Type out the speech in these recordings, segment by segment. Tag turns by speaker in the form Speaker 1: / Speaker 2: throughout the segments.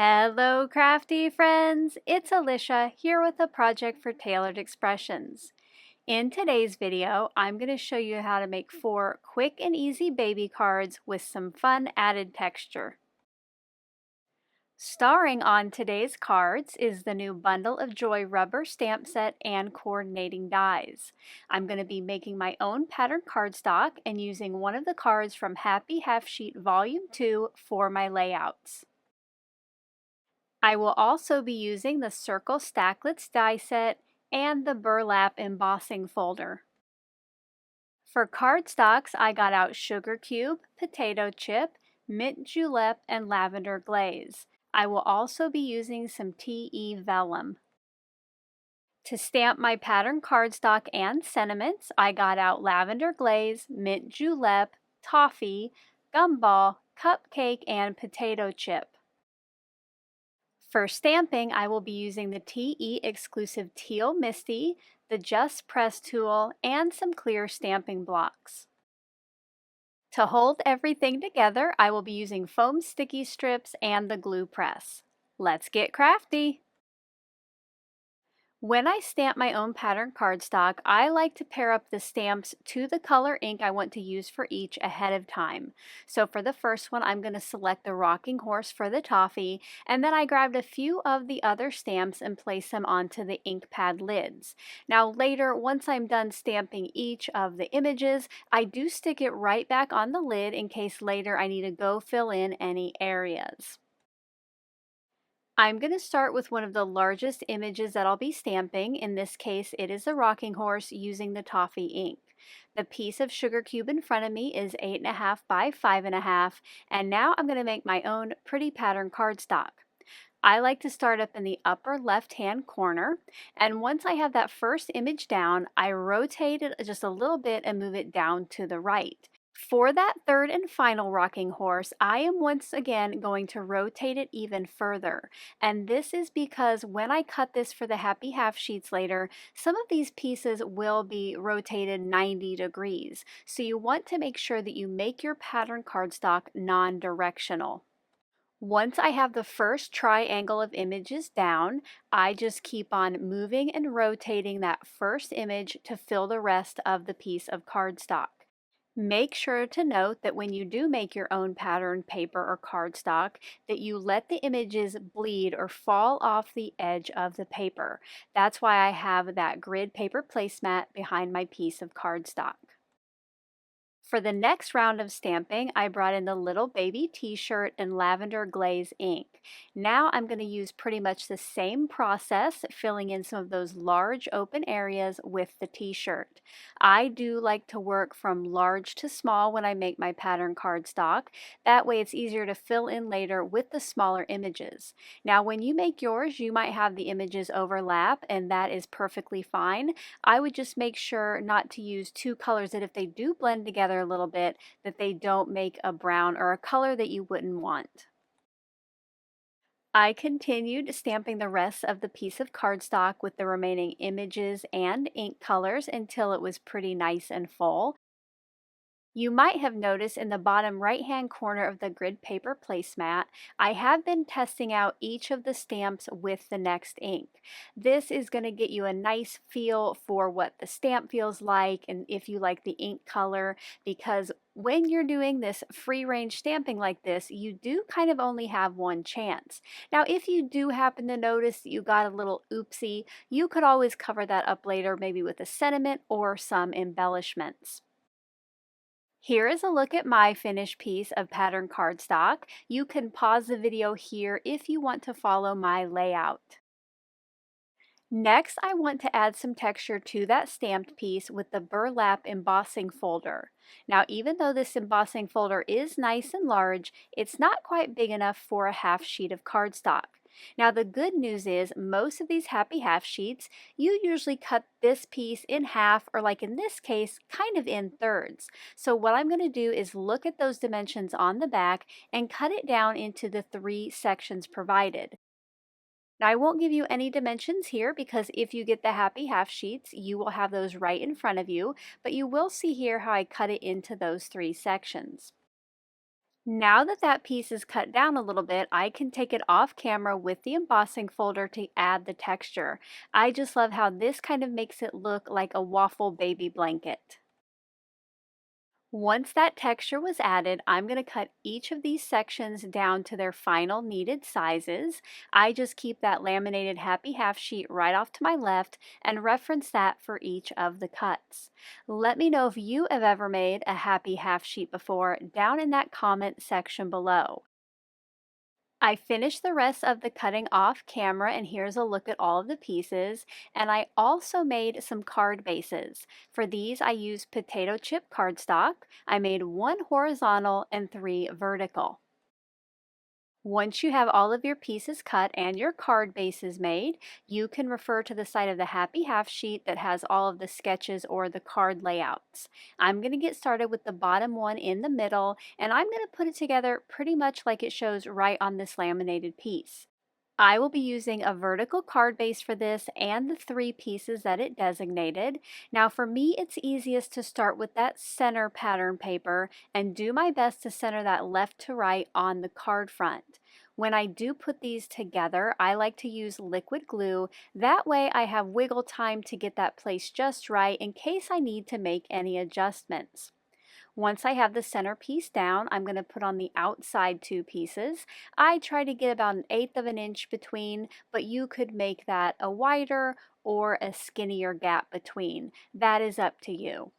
Speaker 1: Hello, crafty friends! It's Alicia here with a project for Tailored Expressions. In today's video, I'm going to show you how to make 4 quick and easy baby cards with some fun added texture. Starring on today's cards is the new Bundle of Joy rubber stamp set and coordinating dies. I'm going to be making my own pattern cardstock and using one of the cards from Happy Half Sheet Volume 2 for my layouts. I will also be using the Circle Stacklets die set and the Burlap embossing folder. For cardstocks, I got out sugar cube, potato chip, mint julep, and lavender glaze. I will also be using some TE vellum. To stamp my pattern cardstock and sentiments, I got out lavender glaze, mint julep, toffee, gumball, cupcake, and potato chip. For stamping, I will be using the TE exclusive Teal Misti, the Just Press tool, and some clear stamping blocks. To hold everything together, I will be using foam sticky strips and the glue press. Let's get crafty! When I stamp my own pattern cardstock, I like to pair up the stamps to the color ink I want to use for each ahead of time. So for the first one, I'm going to select the rocking horse for the toffee, and then I grabbed a few of the other stamps and placed them onto the ink pad lids. Now later, once I'm done stamping each of the images, I do stick it right back on the lid in case later I need to go fill in any areas. I'm going to start with one of the largest images that I'll be stamping. In this case, it is a rocking horse using the toffee ink. The piece of sugar cube in front of me is 8.5 by 5.5, and now I'm going to make my own pretty pattern cardstock. I like to start up in the upper left-hand corner, and once I have that first image down, I rotate it just a little bit and move it down to the right. For that third and final rocking horse, I am once again going to rotate it even further. And this is because when I cut this for the Happy Half Sheets later, some of these pieces will be rotated 90 degrees. So you want to make sure that you make your pattern cardstock non-directional. Once I have the first triangle of images down, I just keep on moving and rotating that first image to fill the rest of the piece of cardstock. Make sure to note that when you do make your own pattern paper or cardstock, that you let the images bleed or fall off the edge of the paper. That's why I have that grid paper placemat behind my piece of cardstock. For the next round of stamping, I brought in the little baby t-shirt and lavender glaze ink. Now I'm going to use pretty much the same process, filling in some of those large open areas with the t-shirt. I do like to work from large to small when I make my pattern cardstock. That way it's easier to fill in later with the smaller images. Now when you make yours, you might have the images overlap, and that is perfectly fine. I would just make sure not to use two colors that if they do blend together a little bit, that they don't make a brown or a color that you wouldn't want. I continued stamping the rest of the piece of cardstock with the remaining images and ink colors until it was pretty nice and full. You might have noticed in the bottom right-hand corner of the grid paper placemat, I have been testing out each of the stamps with the next ink. This is going to get you a nice feel for what the stamp feels like and if you like the ink color, because when you're doing this free-range stamping like this, you do kind of only have one chance. Now, if you do happen to notice that you got a little oopsie, you could always cover that up later, maybe with a sentiment or some embellishments. Here is a look at my finished piece of pattern cardstock. You can pause the video here if you want to follow my layout. Next, I want to add some texture to that stamped piece with the Burlap embossing folder. Now, even though this embossing folder is nice and large, it's not quite big enough for a half sheet of cardstock. Now the good news is most of these Happy Half Sheets, you usually cut this piece in half, or like in this case, kind of in thirds. So what I'm going to do is look at those dimensions on the back and cut it down into the 3 sections provided. Now I won't give you any dimensions here because if you get the Happy Half Sheets, you will have those right in front of you, but you will see here how I cut it into those 3 sections. Now that that piece is cut down a little bit, I can take it off camera with the embossing folder to add the texture. I just love how this kind of makes it look like a waffle baby blanket. Once that texture was added, I'm going to cut each of these sections down to their final needed sizes. I just keep that laminated happy half sheet right off to my left and reference that for each of the cuts. Let me know if you have ever made a happy half sheet before down in that comment section below. I finished the rest of the cutting off camera, and here's a look at all of the pieces. And I also made some card bases. For these I used potato chip cardstock. I made 1 horizontal and 3 vertical. Once you have all of your pieces cut and your card bases made, you can refer to the side of the happy half sheet that has all of the sketches or the card layouts. I'm going to get started with the bottom one in the middle, and I'm going to put it together pretty much like it shows right on this laminated piece. I will be using a vertical card base for this and the 3 pieces that it designated. Now for me, it's easiest to start with that center pattern paper and do my best to center that left to right on the card front. When I do put these together, I like to use liquid glue. That way I have wiggle time to get that placed just right in case I need to make any adjustments. Once I have the center piece down, I'm going to put on the outside 2 pieces. I try to get about 1/8 of an inch between, but you could make that a wider or a skinnier gap between. That is up to you.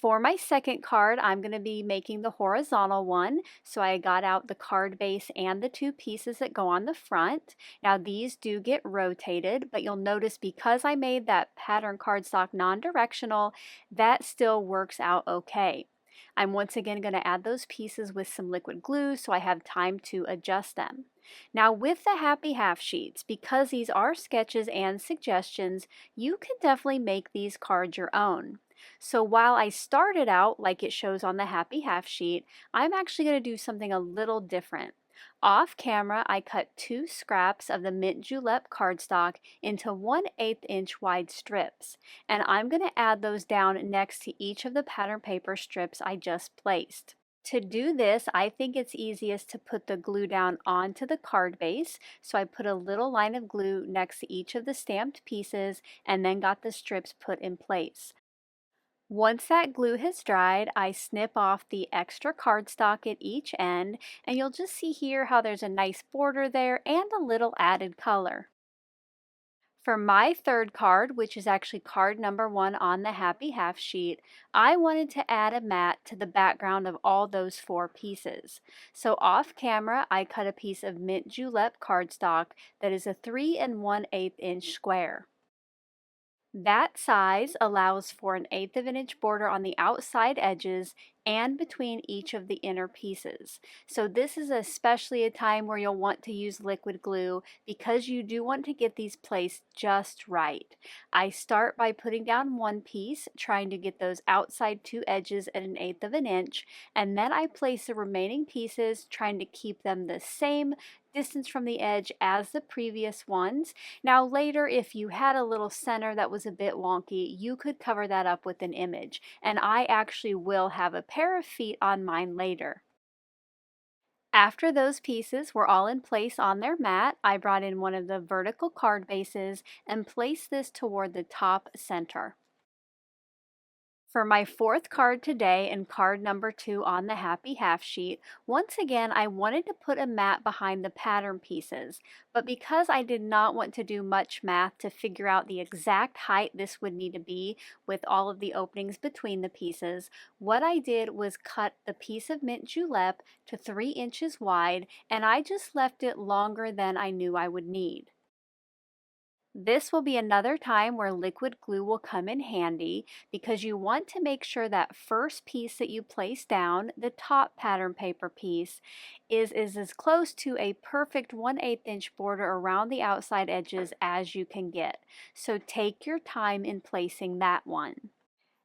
Speaker 1: For my second card, I'm going to be making the horizontal one. So I got out the card base and the 2 pieces that go on the front. Now these do get rotated, but you'll notice because I made that pattern cardstock non-directional, that still works out okay. I'm once again going to add those pieces with some liquid glue so I have time to adjust them. Now with the happy half sheets, because these are sketches and suggestions, you can definitely make these cards your own. So while I started out like it shows on the happy half sheet, I'm actually going to do something a little different. Off camera, I cut 2 scraps of the mint julep cardstock into 1/8 inch wide strips, and I'm going to add those down next to each of the pattern paper strips I just placed. To do this, I think it's easiest to put the glue down onto the card base, so I put a little line of glue next to each of the stamped pieces and then got the strips put in place. Once that glue has dried, I snip off the extra cardstock at each end, and you'll just see here how there's a nice border there and a little added color. For my third card, which is actually card number 1 on the happy half sheet, I wanted to add a mat to the background of all those 4 pieces. So off camera, I cut a piece of mint julep cardstock that is a 3 1/8 inch square. That size allows for 1/8 of an inch border on the outside edges and between each of the inner pieces. So this is especially a time where you'll want to use liquid glue because you do want to get these placed just right. I start by putting down one piece, trying to get those outside 2 edges at 1/8 of an inch, and then I place the remaining pieces, trying to keep them the same distance from the edge as the previous ones. Now later, if you had a little center that was a bit wonky, you could cover that up with an image, and I actually will have a pair of feet on mine later. After those pieces were all in place on their mat, I brought in one of the vertical card bases and placed this toward the top center. For my fourth card today and card number 2 on the happy half sheet, once again I wanted to put a mat behind the pattern pieces, but because I did not want to do much math to figure out the exact height this would need to be with all of the openings between the pieces, what I did was cut the piece of mint julep to 3 inches wide, and I just left it longer than I knew I would need. This will be another time where liquid glue will come in handy because you want to make sure that first piece that you place down, the top pattern paper piece, is as close to a perfect 1/8 inch border around the outside edges as you can get. So take your time in placing that one.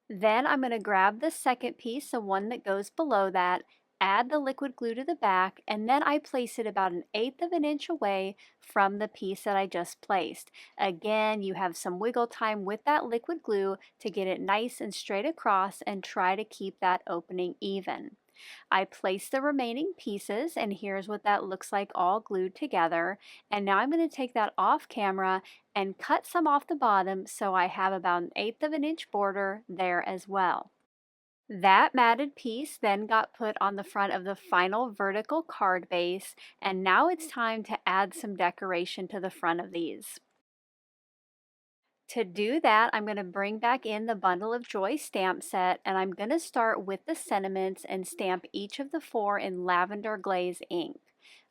Speaker 1: Then I'm going to grab the second piece, the one that goes below that, add the liquid glue to the back, and then I place it about 1/8 of an inch away from the piece that I just placed. Again, you have some wiggle time with that liquid glue to get it nice and straight across, and try to keep that opening even. I placed the remaining pieces, and here's what that looks like all glued together. And now I'm going to take that off camera and cut some off the bottom, so I have about 1/8 of an inch border there as well. That matted piece then got put on the front of the final vertical card base, and now it's time to add some decoration to the front of these. To do that, I'm going to bring back in the Bundle of Joy stamp set, and I'm going to start with the sentiments and stamp each of the 4 in Lavender Glaze ink.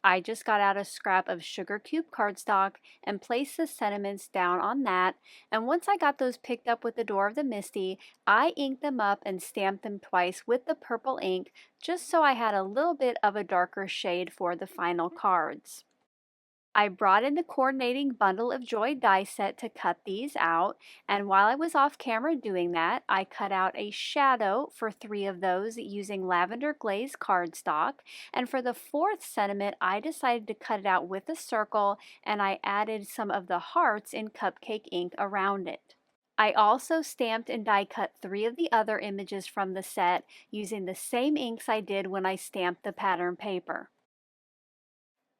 Speaker 1: I just got out a scrap of sugar cube cardstock and placed the sentiments down on that, and once I got those picked up with the door of the Misti, I inked them up and stamped them twice with the purple ink, just so I had a little bit of a darker shade for the final cards. I brought in the coordinating Bundle of Joy die set to cut these out, and while I was off camera doing that, I cut out a shadow for 3 of those using Lavender Glaze cardstock, and for the 4th sentiment, I decided to cut it out with a circle, and I added some of the hearts in Cupcake ink around it. I also stamped and die cut 3 of the other images from the set using the same inks I did when I stamped the pattern paper.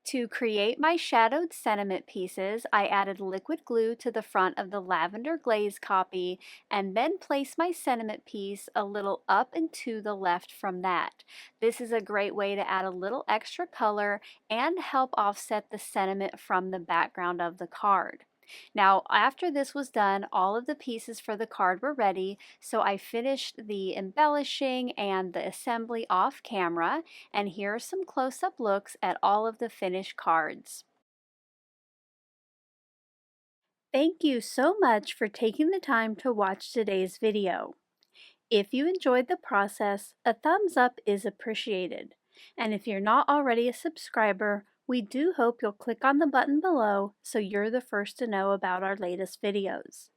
Speaker 1: To create my shadowed sentiment pieces, I added liquid glue to the front of the Lavender Glaze copy and then placed my sentiment piece a little up and to the left from that. This is a great way to add a little extra color and help offset the sentiment from the background of the card. Now, after this was done, all of the pieces for the card were ready, so I finished the embellishing and the assembly off camera, and here are some close-up looks at all of the finished cards. Thank you so much for taking the time to watch today's video. If you enjoyed the process, a thumbs up is appreciated. And if you're not already a subscriber, we do hope you'll click on the button below so you're the first to know about our latest videos.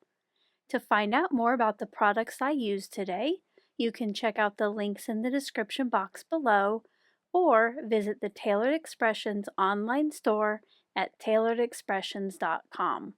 Speaker 1: To find out more about the products I used today, you can check out the links in the description box below or visit the Tailored Expressions online store at tailoredexpressions.com.